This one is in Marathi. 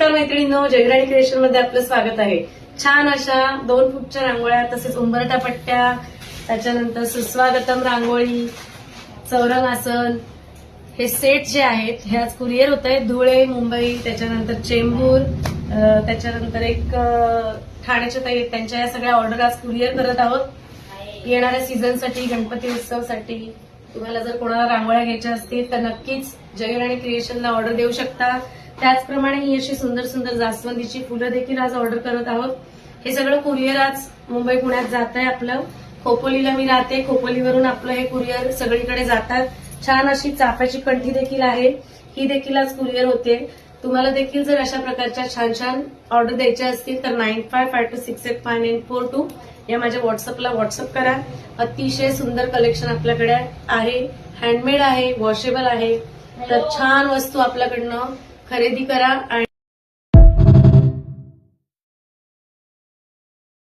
नमस्कार मैत्रिणींनो, जयराणी क्रिएशन मध्ये आपलं स्वागत आहे। छान अशा 2 फूटच्या रांगोळ्या, तसेच उंबरठा पट्ट्या, त्याच्यानंतर सुस्वागतम रांगोळी, चौरंग आसन, हे सेट जे आहेत हे आज कुरिअर होत आहे। धुळे, मुंबई, त्याच्यानंतर चेंबूर, त्याच्यानंतर एक ठाण्याच्या ताई, त्यांच्या या सगळ्या ऑर्डर आज कुरिअर करत आहोत। येणाऱ्या सीझनसाठी, गणपती उत्सवासाठी तुम्हाला जर कोणाला रांगोळ्या घ्यायच्या असतील तर नक्कीच जयराणी क्रिएशनला ऑर्डर देऊ शकता। त्याचप्रमाणे ही अशी सुंदर सुंदर जास्वंदीची फुलं देखील आज ऑर्डर करत आहोत। हे सगळं कुरिअर आज मुंबई पुण्यात जात आहे। आपलं खोपोलीला मी राहते, खोपोलीवरून आपलं हे कुरिअर सगळीकडे जातात। छान अशी चाफ्याची कंठी देखील आहे, ही देखील आज कुरिअर होते। तुम्हाला देखील जर अशा प्रकारच्या छान छान ऑर्डर द्यायच्या असतील तर 9552685942 या माझ्या व्हॉट्सअपला व्हॉट्सअप करा। अतिशय सुंदर कलेक्शन आपल्याकडे आहे, हँडमेड आहे, वॉशेबल आहे। तर छान वस्तू आपल्याकडनं खरेदी करा आणि